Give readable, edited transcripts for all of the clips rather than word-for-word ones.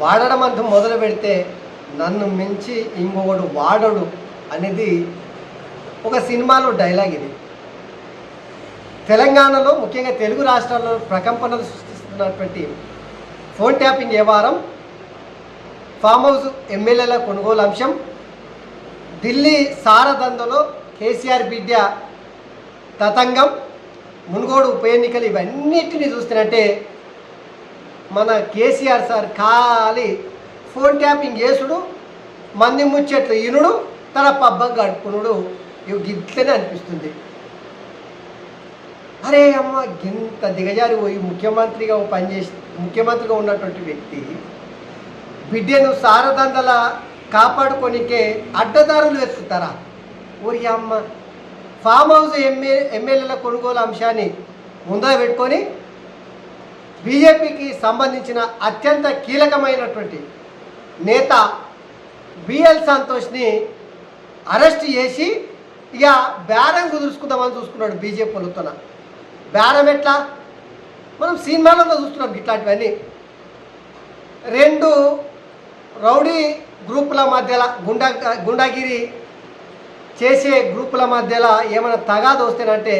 వాడడం అంటూ మొదలు పెడితే నన్ను మించి ఇంకొకడు వాడడు అనేది ఒక సినిమాలో డైలాగ్ ఇది. తెలంగాణలో ముఖ్యంగా తెలుగు రాష్ట్రాల్లో ప్రకంపనలు సృష్టిస్తున్నటువంటి ఫోన్ ట్యాపింగ్ వ్యవహారం, ఫామ్ హౌస్ ఎమ్మెల్యేల కొనుగోలు అంశం, ఢిల్లీ సారదందలో కేసీఆర్ బిడ్డ తతంగం, మునుగోడు ఉప ఎన్నికలు, ఇవన్నిటిని చూస్తున్నట్టే మన కేసీఆర్ సార్ ఖాళీ ఫోన్ ట్యాపింగ్ చేసుడు, మంది ముచ్చట్లు ఇనుడు, తన పబ్బం గడుపుకునుడు, ఇవి గిట్లనే అనిపిస్తుంది. అరే అమ్మ, ఇంత దిగజారి పోయి ముఖ్యమంత్రిగా ఉన్నటువంటి వ్యక్తి బిడ్డను సారదందల కాపాడుకోనికే అడ్డదారులు వెతుకుతారా? ఓరి అమ్మ, ఫామ్ హౌస్ ఎమ్మెల్యేల కొనుగోలు అంశాన్ని ముందర పెట్టుకొని బీజేపీకి సంబంధించిన అత్యంత కీలకమైనటువంటి నేత బిఎల్ సంతోష్ని అరెస్ట్ చేసి ఇక బేరం కుదుర్చుకుందామని చూసుకున్నాడు బీజేపీ వాళ్ళతో. బేరం ఎట్లా? మనం సినిమాలలో చూస్తున్నాం ఇట్లాంటివన్నీ. రెండు రౌడీ గ్రూపుల మధ్యలో గుండాగిరి చేసే గ్రూపుల మధ్యలో ఏమైనా తగాదు వస్తేనంటే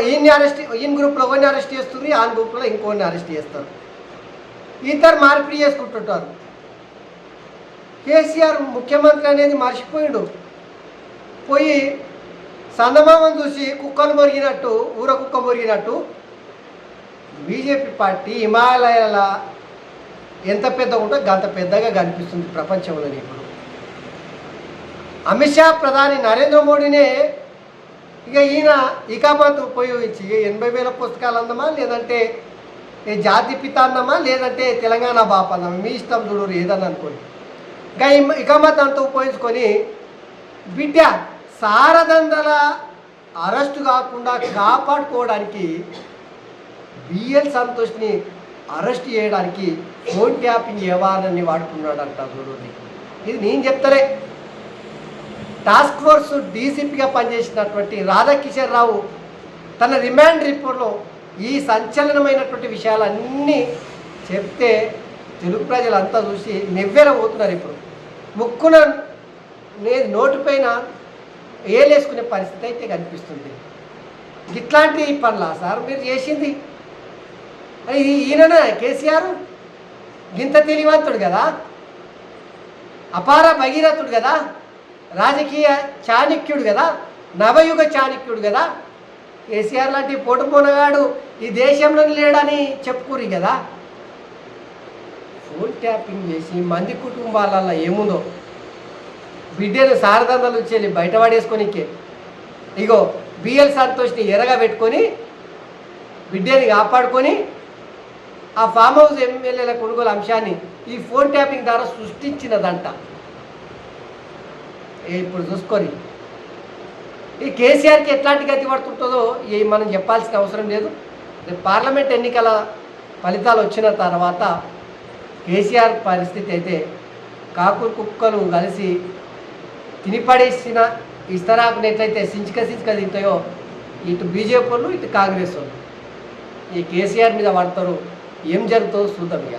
ఈయన గ్రూప్లో ఒకరిని అరెస్ట్ చేస్తుంది, ఆ గ్రూప్లో ఇంకొకరిని అరెస్ట్ చేస్తారు. ఇద్దరు మార్పిడి చేసుకుంటుంటారు. కేసీఆర్ ముఖ్యమంత్రి అనేది మర్చిపోయాడు. పోయి సందమామను చూసి కుక్కలు మొరిగినట్టు, ఊర కుక్క మొరిగినట్టు బీజేపీ పార్టీ హిమాలయాల ఎంత పెద్దగా ఉంటుందో అంత పెద్దగా కనిపిస్తుంది ప్రపంచంలో. ఇప్పుడు అమిత్ షా ప్రధాని నరేంద్ర మోడీనే ఇక ఈయన ఇకామత్ ఉపయోగించి 80,000 పుస్తకాలు అందమా, లేదంటే జాతి పిత అన్నమా, లేదంటే తెలంగాణ బాప అన్నమా, మీ ఇష్టం చూడరు ఏదని అనుకోండి. ఇంకా ఇకామత్ అంతా ఉపయోగించుకొని బిడ్డ సారదందల అరెస్టు కాకుండా కాపాడుకోవడానికి బిఎల్ సంతోష్ని అరెస్ట్ చేయడానికి ఫోన్ ట్యాపింగ్ వ్యవహారాన్ని వాడుకున్నాడు అంట. చూడండి, ఇది నేను చెప్తారే. టాస్క్ ఫోర్స్ డీసీపీగా పనిచేసినటువంటి రాధాకిషన్ రావు తన రిమాండ్ రిపోర్ట్లో ఈ సంచలనమైనటువంటి విషయాలన్నీ చెప్తే తెలుగు ప్రజలంతా చూసి నివ్వెరపోతున్నారు. ఇప్పుడు ముక్కున నోటిపైన ఏలేసుకునే పరిస్థితి అయితే కనిపిస్తుంది. ఇట్లాంటి పనులా సార్ మీరు చేసింది? ఈయననే కేసీఆర్ గింత తెలివంతుడు కదా, అపార భగీరథుడు కదా, రాజకీయ చాణక్యుడు కదా, నవయుగ చాణక్యుడు కదా. కేసీఆర్ లాంటి పోటుపోనగాడు ఈ దేశంలో లేడని చెప్పుకోరు కదా. ఫోన్ ట్యాపింగ్ చేసి మంది కుటుంబాలలో ఏముందో బిడ్డను సారదందలు వచ్చి బయటపడేసుకొనికే ఇగో బిఎల్ సంతోష్ని ఎరగా పెట్టుకొని బిడ్డని కాపాడుకొని ఆ ఫామ్ హౌస్ ఎమ్మెల్యేల కొనుగోలు అంశాన్ని ఈ ఫోన్ ట్యాపింగ్ ద్వారా సృష్టించినదంట. ఇప్పుడు చూసుకొని ఈ కేసీఆర్కి ఎట్లాంటి గతి పడుతుంటుందో మనం చెప్పాల్సిన అవసరం లేదు. పార్లమెంట్ ఎన్నికల ఫలితాలు వచ్చిన తర్వాత కేసీఆర్ పరిస్థితి అయితే కాకులు కుక్కలు కలిసి తినిపడేసిన ఇస్తరాకుని ఎట్లయితే సించిక తింటాయో ఇటు బీజేపీ వాళ్ళు ఇటు కాంగ్రెస్ వాళ్ళు ఈ కేసీఆర్ మీద పడతారు. ఏం జరుగుతుందో చూద్దాం ఇక.